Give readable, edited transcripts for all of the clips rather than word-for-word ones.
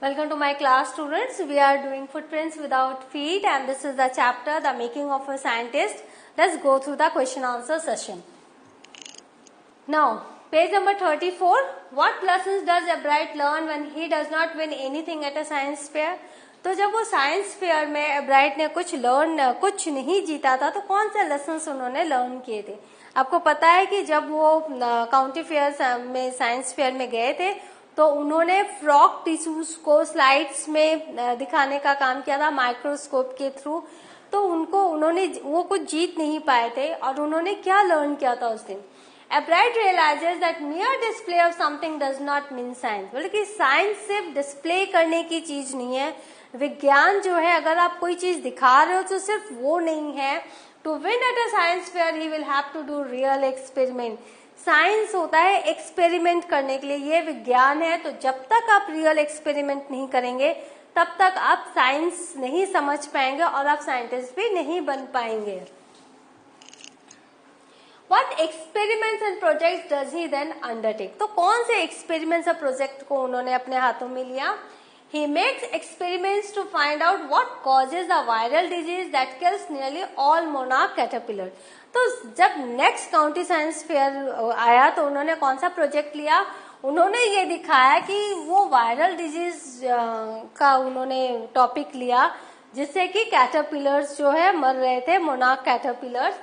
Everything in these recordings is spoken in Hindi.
Welcome to my class, students. We are doing footprints without feet, and this is the chapter, the making of a scientist. Let's go through the question answer session. Now, page number 34. What lessons does Ebright learn when he does not win anything at a science fair? तो जब वो साइंस फेयर में एब्राइट ने कुछ नहीं जीता था, तो कौन से लेसन्स उन्होंने लर्न किए थे? आपको पता है कि जब वो काउंटी फेयर में साइंस फेयर में गए थे, तो उन्होंने फ्रॉग टिश्यूज को स्लाइड्स में दिखाने का काम किया था माइक्रोस्कोप के थ्रू। तो वो कुछ जीत नहीं पाए थे, और उन्होंने क्या लर्न किया था उस दिन? Ebright realizes that mere display of something does not mean science. बल्कि साइंस सिर्फ डिस्प्ले करने की चीज नहीं है। विज्ञान जो है, अगर आप कोई चीज दिखा रहे हो तो सिर्फ वो नहीं है। To win at a science fair he will have to do real experiment. Science होता है एक्सपेरिमेंट करने के लिए, ये विज्ञान है। तो जब तक आप रियल एक्सपेरिमेंट नहीं करेंगे, तब तक आप साइंस नहीं समझ पाएंगे और आप साइंटिस्ट भी नहीं बन पाएंगे। What experiments and projects does he then undertake? तो कौन से experiments और project को उन्होंने अपने हाथों में लिया? He makes experiments to find out what causes a viral disease that kills nearly all monarch caterpillars. तो जब next county science fair आया, तो उन्होंने कौन सा project लिया? उन्होंने ये दिखाया कि वो viral disease का उन्होंने topic लिया, जिससे कि caterpillars जो है मर रहे थे, monarch caterpillars.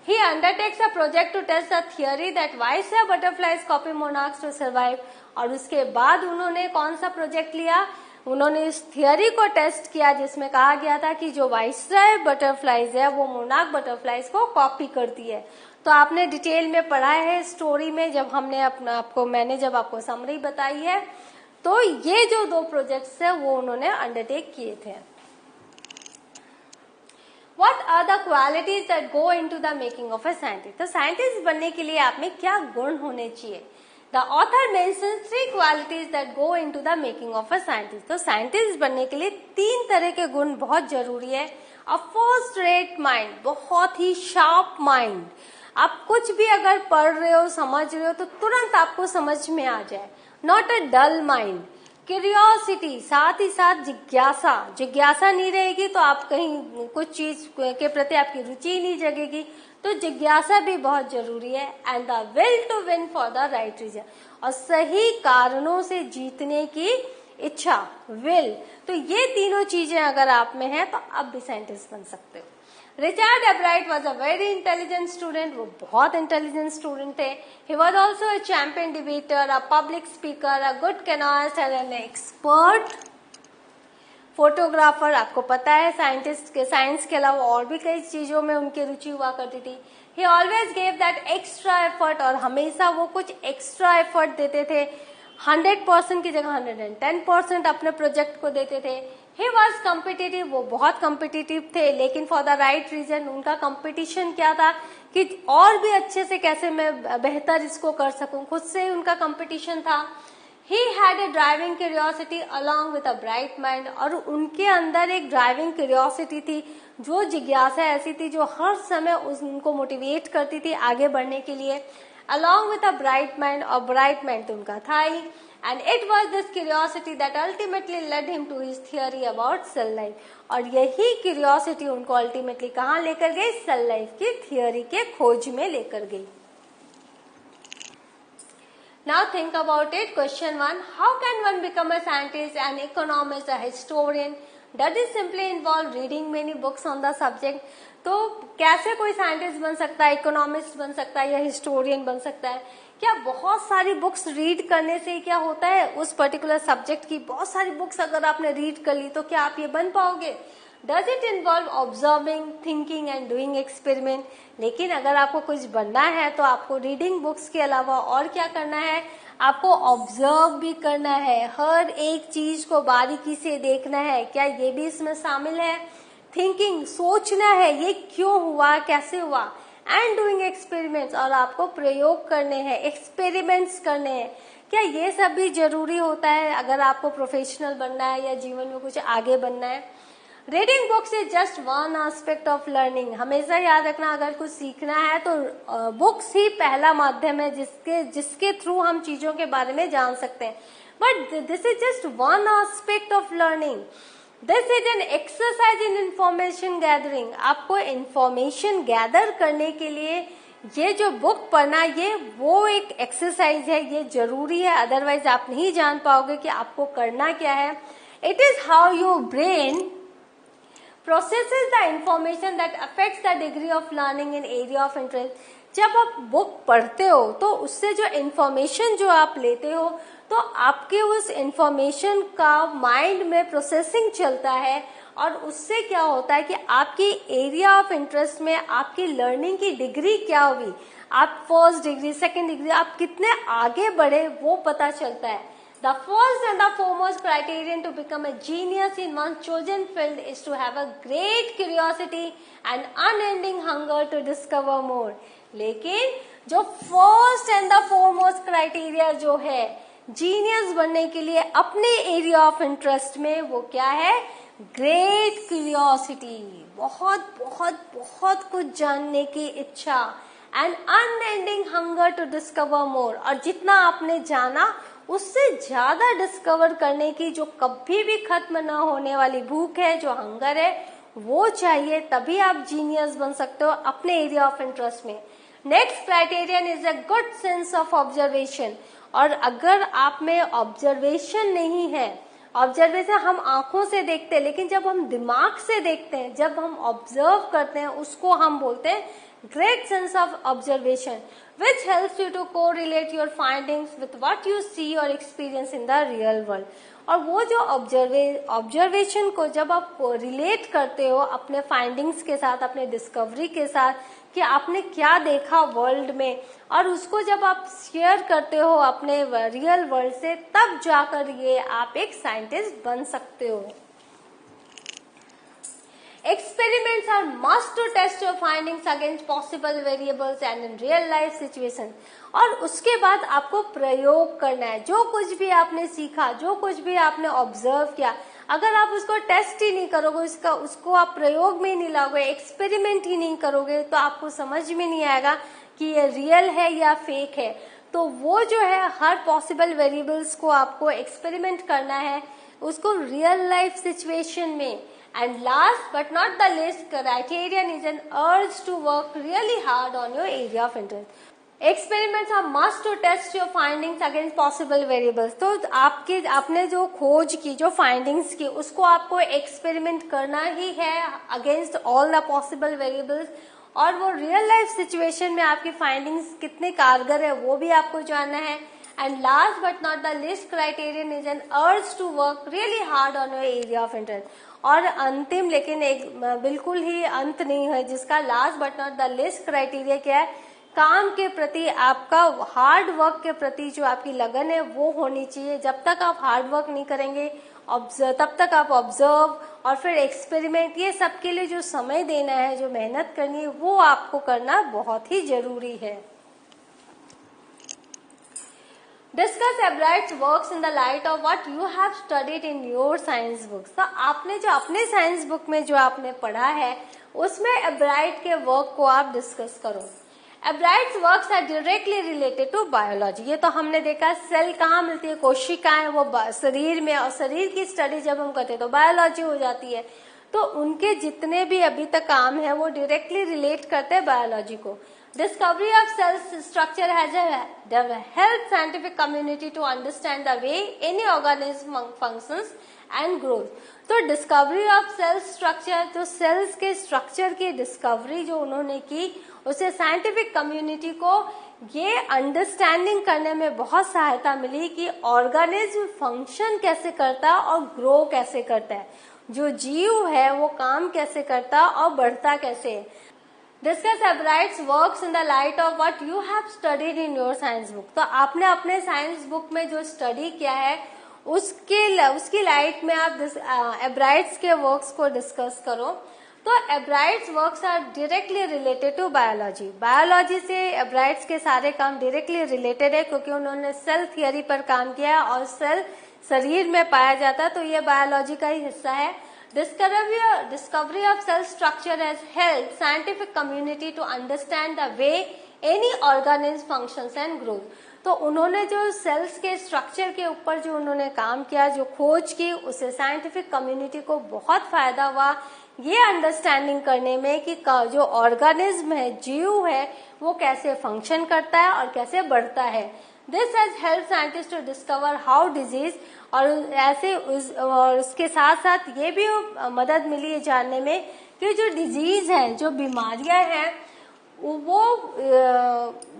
He undertakes a project to test the theory that why say butterflies copy monarchs to survive. और उसके बाद उन्होंने कौन सा प्रोजेक्ट लिया? उन्होंने इस थियोरी को टेस्ट किया, जिसमें कहा गया था कि जो वाइसराय बटरफ्लाइज है वो मोनार्क बटरफ्लाइज को कॉपी करती है। तो आपने डिटेल में पढ़ा है स्टोरी में, जब हमने मैंने जब आपको समरी बताई है। तो ये जो दो प्रोजेक्ट्स है वो उन्होंने अंडरटेक किए थे। What are the qualities that go into the making of a scientist? तो साइंटिस्ट बनने के लिए आप में क्या गुण होने चाहिए? The author mentions 3 qualities that go into the making of a scientist. तो साइंटिस्ट बनने के लिए 3 तरह के गुण बहुत जरूरी है। A first rate mind, बहुत ही शार्प माइंड। आप कुछ भी अगर पढ़ रहे हो, समझ रहे हो, तो तुरंत आपको समझ में आ जाए। Not a dull mind. Curiosity, साथ ही साथ जिज्ञासा नहीं रहेगी तो आप कहीं कुछ चीज के प्रति आपकी रुचि नहीं जगेगी। तो जिज्ञासा भी बहुत जरूरी है। And the will to win for the right reason, और सही कारणों से जीतने की इच्छा, विल। तो ये तीनों चीजें अगर आप में है तो आप भी साइंटिस्ट बन सकते हो। Richard एब्राइट was a very intelligent student. वो बहुत इंटेलिजेंट स्टूडेंट थे। He was also a champion debater, a public speaker, a good canoeist and an expert photographer. आपको पता है साइंस के अलावा और भी कई चीजों में उनकी रुचि हुआ करती थी। ही always gave that extra effort, और हमेशा वो कुछ एक्स्ट्रा एफर्ट देते थे। 100% की जगह 110% अपने प्रोजेक्ट को देते थे। ही वॉज कम्पिटिटिव, वो बहुत कम्पिटिटिव थे, लेकिन फॉर द राइट रीजन। उनका कंपटीशन क्या था कि और भी अच्छे से कैसे मैं बेहतर इसको कर सकूं, खुद से उनका कंपटीशन था। He had a driving curiosity along with a bright mind, और उनके अंदर एक ड्राइविंग क्यूरियोसिटी थी, जो जिज्ञासा ऐसी थी जो हर समय उनको मोटिवेट करती थी आगे बढ़ने के लिए। Along with a bright mind, और ब्राइट माइंड तो उनका था ही। And it was this curiosity that ultimately led him to his theory about cell life. और यही curiosity उनको ultimately कहाँ लेकर गई? सेल लाइफ की थियोरी के खोज में लेकर गई। Now think about it. Question 1. How can one become a scientist, an economist, a historian? Does it simply involve reading many books on the subject? तो कैसे कोई साइंटिस्ट बन सकता है, इकोनॉमिस्ट बन सकता है या हिस्टोरियन बन सकता है? क्या बहुत सारी बुक्स रीड करने से क्या होता है? उस पर्टिकुलर सब्जेक्ट की बहुत सारी बुक्स अगर आपने रीड कर ली तो क्या आप ये बन पाओगे? Does it involve observing, thinking and doing experiment? लेकिन अगर आपको कुछ बनना है तो आपको रीडिंग बुक्स के अलावा और क्या करना है? आपको ऑब्जर्व भी करना है, हर एक चीज को बारीकी से देखना है। क्या ये भी इसमें शामिल है? थिंकिंग, सोचना है ये क्यों हुआ, कैसे हुआ। एंड डूइंग एक्सपेरिमेंट्स, और आपको प्रयोग करने हैं, एक्सपेरिमेंट्स करने हैं। क्या ये सब भी जरूरी होता है अगर आपको प्रोफेशनल बनना है या जीवन में कुछ आगे बनना है? Reading books is just one aspect of learning. हमेशा याद रखना, अगर कुछ सीखना है तो बुक्स ही पहला माध्यम है जिसके थ्रू हम चीजों के बारे में जान सकते हैं। but this is just one aspect of learning. This is an exercise in information gathering. आपको information gather करने के लिए ये जो बुक पढ़ना, ये वो एक एक्सरसाइज है, ये जरूरी है, अदरवाइज आप नहीं जान पाओगे कि आपको करना क्या है. It is how your brain processes the information that affects the degree of learning in area of interest. जब आप बुक पढ़ते हो तो उससे जो इंफॉर्मेशन जो आप लेते हो तो आपके उस इंफॉर्मेशन का माइंड में प्रोसेसिंग चलता है और उससे क्या होता है कि आपकी एरिया ऑफ इंटरेस्ट में आपकी लर्निंग की डिग्री क्या हुई, आप फर्स्ट डिग्री, सेकेंड डिग्री, आप कितने आगे बढ़े वो पता चलता है. The first and the foremost criterion to become a genius in one's chosen field is to have a great curiosity and unending hunger to discover more. लेकिन जो first and the foremost criteria जो है जीनियस बनने के लिए अपने एरिया ऑफ इंटरेस्ट में, वो क्या है? ग्रेट क्यूरियोसिटी, बहुत बहुत बहुत कुछ जानने की इच्छा, and unending hunger to discover more, और जितना आपने जाना उससे ज्यादा डिस्कवर करने की जो कभी भी खत्म ना होने वाली भूख है, जो हंगर है, वो चाहिए. तभी आप जीनियस बन सकते हो अपने एरिया ऑफ इंटरेस्ट में. Next criterion is a good sense of observation. और अगर आप में ऑब्जर्वेशन नहीं है, ऑब्जर्वेशन हम आंखों से देखते हैं, लेकिन जब हम दिमाग से देखते हैं, जब हम ऑब्जर्व करते हैं, उसको हम बोलते हैं great sense of observation, which helps you to correlate your findings with what you see or experience in the real world. और वो जो ऑब्जर्वेशन को जब आप रिलेट करते हो अपने फाइंडिंग्स के साथ, अपने डिस्कवरी के साथ, कि आपने क्या देखा वर्ल्ड में, और उसको जब आप शेयर करते हो अपने रियल वर्ल्ड से, तब जाकर ये आप एक साइंटिस्ट बन सकते हो. Experiments are must to test your findings against possible variables and in real life situation. और उसके बाद आपको प्रयोग करना है. जो कुछ भी आपने सीखा, जो कुछ भी आपने ऑब्जर्व किया, अगर आप उसको टेस्ट ही नहीं करोगे, उसको आप प्रयोग में नहीं लाओगे, एक्सपेरिमेंट ही नहीं करोगे, तो आपको समझ में नहीं आएगा कि ये रियल है या फेक है. तो वो जो है हर पॉसिबल वेरिएबल्स को आपको एक्सपेरिमेंट करना है, उसको रियल लाइफ सिचुएशन में. And last but not the least criterion is an urge to work really hard on your area of interest. Experiments are must to test your findings against possible variables. तो आपने जो खोज की, जो फाइंडिंग्स की, उसको आपको एक्सपेरिमेंट करना ही है against all the possible variables, और वो रियल लाइफ सिचुएशन में आपकी फाइंडिंग्स कितने कारगर है वो भी आपको जानना है. And last but not the least criterion is an urge to work really hard on your area of interest. और अंतिम, लेकिन एक बिल्कुल ही अंत नहीं है, जिसका last but not the least criteria क्या है? काम के प्रति आपका हार्ड वर्क के प्रति जो आपकी लगन है वो होनी चाहिए. जब तक आप हार्ड वर्क नहीं करेंगे, तब तक आप ऑब्जर्व और फिर एक्सपेरिमेंट, ये सब के लिए जो समय देना है, जो मेहनत करनी है, वो आपको करना बहुत ही जरूरी है. Discuss Ebright's works in the light of what you have studied in your science books. तो आपने जो अपने साइंस बुक में जो आपने पढ़ा है, उसमें एब्राइट के वर्क को आप डिस्कस करो. Ebright's works are directly related to biology. ये तो हमने देखा सेल कहाँ मिलती है, कोशिकाएं वो शरीर में, और शरीर की स्टडी जब हम करते हैं तो बायोलॉजी हो जाती है. तो उनके जितने भी अभी तक काम है वो डायरेक्टली रिलेट करते हैं बायोलॉजी को. Discovery of cell structure has helped scientific community to understand the way any organism functions and grows. तो discovery of cell structure, तो cells के structure की discovery जो उन्होंने की, उससे scientific community को ये अंडरस्टैंडिंग करने में बहुत सहायता मिली कि ऑर्गेनिज्म फंक्शन कैसे करता है और ग्रो कैसे करता है, जो जीव है वो काम कैसे करता और बढ़ता कैसे है. Discuss Ebright's works in the light of what you have studied in your science book. तो आपने अपने साइंस बुक में जो स्टडी किया है उसकी लाइट में आप एब्राइट्स के वर्क्स को डिस्कस करो. तो Ebright's works are directly related to biology. Biology से एब्राइट्स के सारे काम डायरेक्टली रिलेटेड है, क्योंकि उन्होंने सेल थियरी पर काम किया है और सेल शरीर में पाया जाता है, तो ये बायोलॉजी का ही हिस्सा है. Discovery of cell structure has helped scientific community to understand the way any organism functions and grows. तो उन्होंने जो सेल्स के स्ट्रक्चर के ऊपर जो उन्होंने काम किया, जो खोज की, उससे साइंटिफिक कम्युनिटी को बहुत फायदा हुआ ये अंडरस्टैंडिंग करने में कि जो ऑर्गेनिज्म है, जीव है, वो कैसे फंक्शन करता है और कैसे बढ़ता है। This has help scientist to discover how disease, और ऐसे और उसके साथ साथ ये भी मदद मिली है जानने में कि जो डिजीज है, जो बीमारियां हैं, वो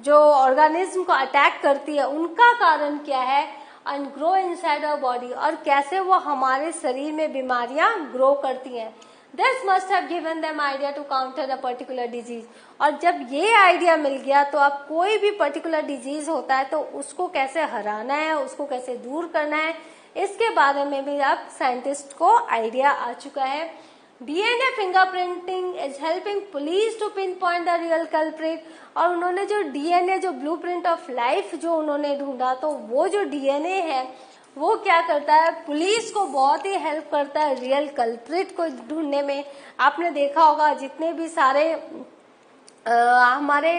जो ऑर्गेनिज्म को अटैक करती है उनका कारण क्या है, and grow inside our body, और कैसे वो हमारे शरीर में बीमारियां ग्रो करती हैं। This must have given them idea to counter a particular disease, और जब ये आइडिया मिल गया तो अब कोई भी पर्टिकुलर डिजीज होता है तो उसको कैसे हराना है, उसको कैसे दूर करना है, इसके बारे में भी अब साइंटिस्ट को आइडिया आ चुका है। DNA fingerprinting is helping police to pin point the real culprit, और उन्होंने जो DNA, जो ब्लूप्रिंट ऑफ लाइफ जो उन्होंने ढूंढा, तो वो जो DNA है वो क्या करता है, पुलिस को बहुत ही हेल्प करता है रियल कल्प्रिट को ढूंढने में। आपने देखा होगा जितने भी सारे हमारे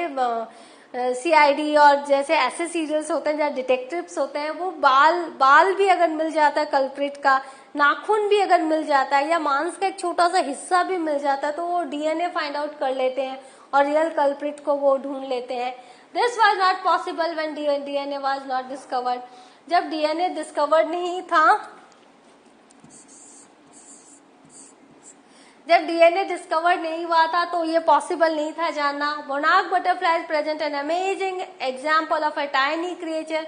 CID और जैसे ऐसे सीरियल्स होते हैं जहाँ डिटेक्टिव्स होते हैं, वो बाल भी अगर मिल जाता है कल्प्रिट का, नाखून भी अगर मिल जाता है, या मांस का एक छोटा सा हिस्सा भी मिल जाता है, तो वो DNA फाइंड आउट कर लेते हैं और रियल कल्प्रिट को वो ढूंढ लेते हैं। This was not possible when DNA was not discovered. जब DNA डिस्कवर्ड नहीं था, जब DNA डिस्कवर्ड नहीं हुआ था तो ये पॉसिबल नहीं था जानना। Monarch butterfly present an amazing example of a tiny creature.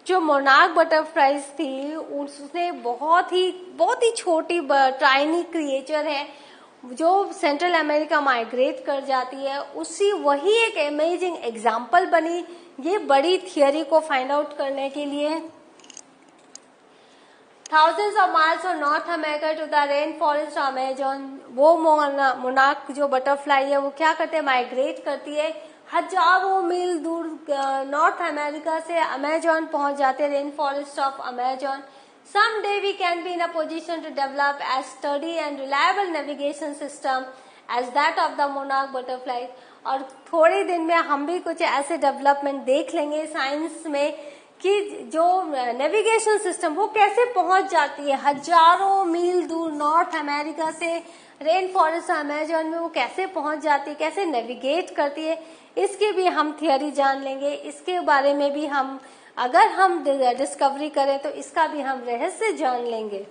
जो मोनार्क बटरफ्लाईज थी उसने बहुत ही छोटी टाइनी क्रिएचर है जो सेंट्रल अमेरिका माइग्रेट कर जाती है, वही एक अमेजिंग एग्जाम्पल बनी ये बड़ी थियरी को फाइंड आउट करने के लिए। Thousands of miles from North America to the rainforest of Amazon, वो मोनार्क जो बटरफ्लाई है वो क्या करते हैं, माइग्रेट करती है, हजारों मील दूर नॉर्थ अमेरिका से अमेजोन पहुंच जाते हैं, rain forest of Amazon. Someday we can be in a position to develop as sturdy and reliable navigation system as that of the monarch butterfly, और थोड़े दिन में हम भी कुछ ऐसे डेवलपमेंट देख लेंगे साइंस में कि जो नेविगेशन सिस्टम वो कैसे पहुंच जाती है हजारों मील दूर नॉर्थ अमेरिका से रेन फॉरेस्ट अमेजोन में, वो कैसे पहुंच जाती है, कैसे नेविगेट करती है, इसकी भी हम थियरी जान लेंगे। इसके बारे में भी हम अगर हम डिस्कवरी करें तो इसका भी हम रहस्य जान लेंगे।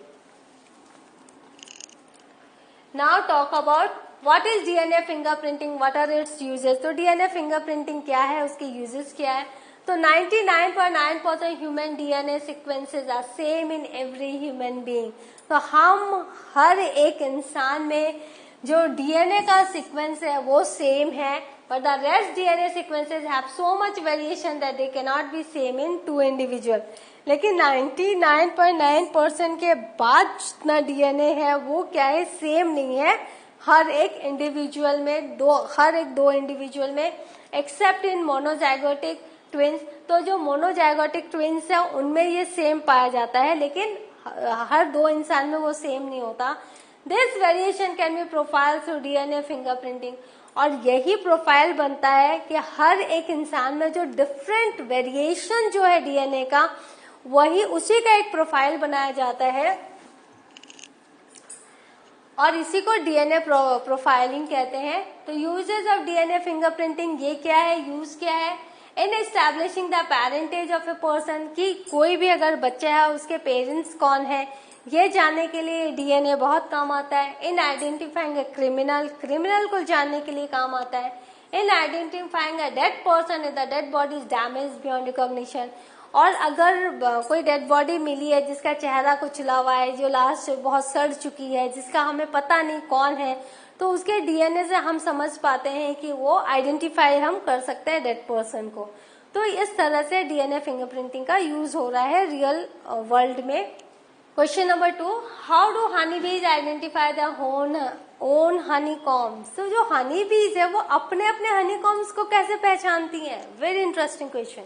Now talk about what is DNA fingerprinting, what are its uses. तो DNA फिंगरप्रिंटिंग क्या है, उसके यूजेस क्या है। तो 99.9% human DNA sequences are same in every human being. तो हम हर एक इंसान में जो DNA का सीक्वेंस है वो सेम है, but the rest DNA sequences have so much variation that they cannot be same in two individual। लेकिन 99.9% के बाद जितना DNA है वो क्या है, सेम नहीं है हर एक इंडिविजुअल में, हर एक दो इंडिविजुअल में, एक्सेप्ट इन मोनोजाइगोटिक ट्विंस। तो जो मोनोजाइगोटिक ट्विंस है उनमें ये सेम पाया जाता है, लेकिन हर दो इंसान में वो सेम नहीं होता। This variation can be profile through DNA fingerprinting, और यही प्रोफाइल बनता है कि हर एक इंसान में जो डिफरेंट वेरिएशन जो है DNA का, वही उसी का एक प्रोफाइल बनाया जाता है, और इसी को DNA प्रोफाइलिंग कहते हैं। तो यूजेस ऑफ DNA फिंगरप्रिंटिंग ये क्या है, यूज क्या है, in establishing the parentage of a person, कि कोई भी अगर बच्चा है उसके पेरेंट्स कौन है ये जानने के लिए DNA बहुत काम आता है। इन आइडेंटिफाइंग ए क्रिमिनल को जानने के लिए काम आता है। In identifying a dead person if the dead body is damage beyond recognition, और अगर कोई डेड बॉडी मिली है जिसका चेहरा कुचला हुआ है, जो लाश बहुत सड़ चुकी है, जिसका हमें पता नहीं कौन है, तो उसके DNA से हम समझ पाते हैं कि वो आइडेंटिफाई हम कर सकते हैं डेड पर्सन को। तो इस तरह से DNA फिंगरप्रिंटिंग का यूज हो रहा है रियल वर्ल्ड में। Question number 2, how do honey bees identify the own honey combs. तो जो हनी बीज है वो अपने अपने हनी कॉम्स को कैसे पहचानती हैं, very interesting question.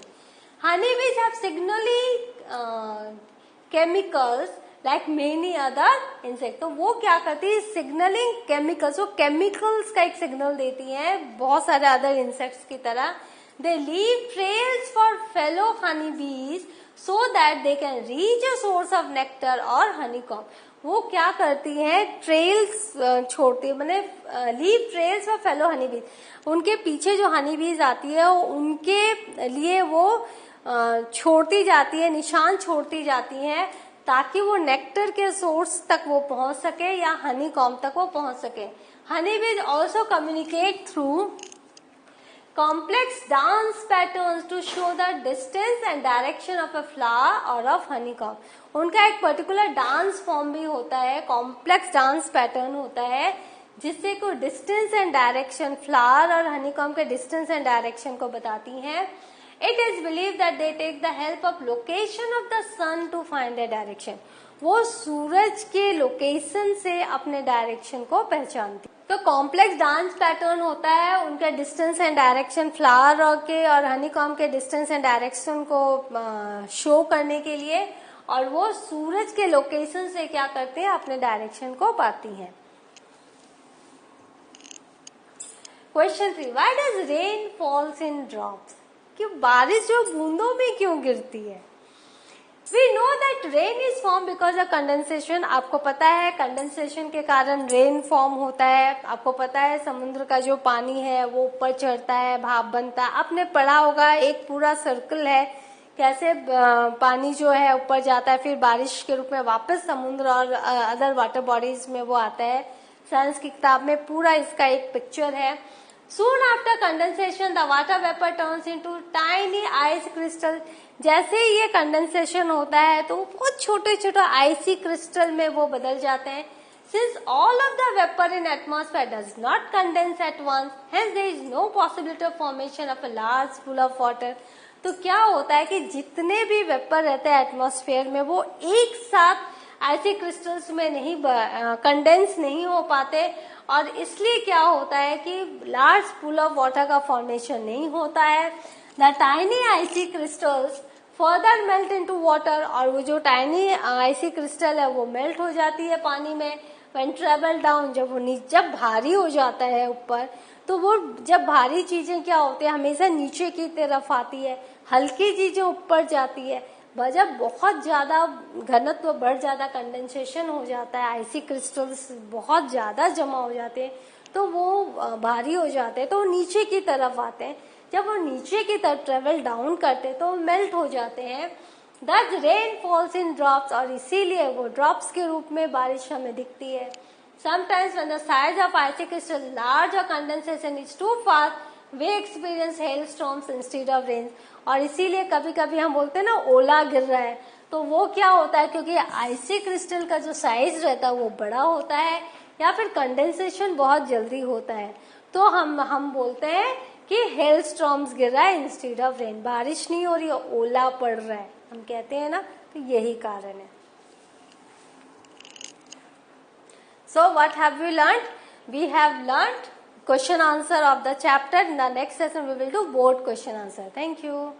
Honey bees have signalling chemicals like many other insect. तो वो क्या करती है, सिग्नलिंग केमिकल्स, वो केमिकल्स का एक सिग्नल देती हैं बहुत सारे अदर इंसेक्ट्स की तरह। They leave trails for fellow honeybees so that they can reach a source of nectar or honeycomb. वो क्या करती हैं, ट्रेल्स छोड़ती है, मैंने leave trails for fellow honeybees, उनके पीछे जो हनीबीज आती है उनके लिए वो छोड़ती जाती है, निशान छोड़ती जाती हैं ताकि वो नेक्टर के सोर्स तक वो पहुंच सके या हनी कॉम्ब तक वो पहुंच सके. Honeybees also communicate through complex dance patterns to show the distance and direction of a flower or of honeycomb. उनका एक पर्टिकुलर डांस फॉर्म भी होता है, कॉम्प्लेक्स डांस पैटर्न होता है जिससे को डिस्टेंस एंड डायरेक्शन, फ्लावर और हनीकॉम्ब के डिस्टेंस एंड डायरेक्शन को बताती हैं. It is believed that they take the help of location of the sun to find their direction. वो सूरज के लोकेशन से अपने डायरेक्शन को पहचानती. तो कॉम्प्लेक्स डांस पैटर्न होता है उनके डिस्टेंस एंड डायरेक्शन, फ्लावर के और हनीकॉम्ब के डिस्टेंस एंड डायरेक्शन को शो करने के लिए, और वो सूरज के लोकेशन से क्या करते हैं, अपने डायरेक्शन को पाती हैं. Question 3, why does rain falls in drops? कि बारिश जो बूंदों में क्यों गिरती है? We know that rain is formed because of condensation. आपको पता है कंडेंसेशन के कारण रेन फॉर्म होता है. आपको पता है समुद्र का जो पानी है वो ऊपर चढ़ता है, भाप बनता है. आपने पढ़ा होगा एक पूरा सर्कल है कैसे पानी जो है ऊपर जाता है, फिर बारिश के रूप में वापस समुद्र और अदर वाटर बॉडीज में वो आता है. साइंस की किताब में पूरा इसका एक पिक्चर है. Soon after condensation, the water vapor turns into tiny ice crystal. जैसे ये कंडेंसेशन होता है तो बहुत छोटे छोटे आइसी क्रिस्टल में वो बदल जाते हैं. Since all of the vapor in atmosphere does not condense at once, hence there is no possibility of formation of a large pool of water. तो क्या होता है कि जितने भी वेपर रहते हैं एटमॉस्फेयर में वो एक साथ ऐसे क्रिस्टल्स में नहीं कंडेंस नहीं हो पाते, और इसलिए क्या होता है कि लार्ज पूल ऑफ वाटर का फॉर्मेशन नहीं होता है. The tiny icy crystals further melt into water, और वो जो टाइनी आइसी क्रिस्टल है वो मेल्ट हो जाती है पानी में. व्हेन ट्रेवल डाउन, जब भारी हो जाता है ऊपर, तो वो जब भारी चीजें क्या होती है हमेशा नीचे की तरफ आती है, हल्की चीजें ऊपर जाती है. जब बहुत ज्यादा घनत्व बढ़ जाता, कंडेंसेशन हो जाता है, आइसी क्रिस्टल्स बहुत ज्यादा जमा हो जाते हैं तो वो भारी हो जाते हैं तो वो नीचे की तरफ आते हैं. जब वो नीचे की तरफ ट्रेवल डाउन करते हैं तो मेल्ट हो जाते हैं. Thus rain falls in drops, और इसीलिए वो ड्रॉप्स के रूप में बारिश हमें दिखती है. Sometimes when the size of icy crystal large or condensation is too fast, we experience hailstorms instead of rain. और इसीलिए कभी कभी हम बोलते हैं ना ओला गिर रहा है, तो वो क्या होता है क्योंकि आइसी क्रिस्टल का जो साइज रहता है वो बड़ा होता है या फिर कंडेंसेशन बहुत जल्दी होता है, तो हम बोलते हैं कि हेल स्टॉर्म्स गिर रहा है इंस्टेड ऑफ रेन. बारिश नहीं हो रही है, ओला पड़ रहा है, हम कहते हैं ना, तो यही कारण है. So what have we learned? We have learned question answer of the chapter. In the next session we will do board question answer. Thank you.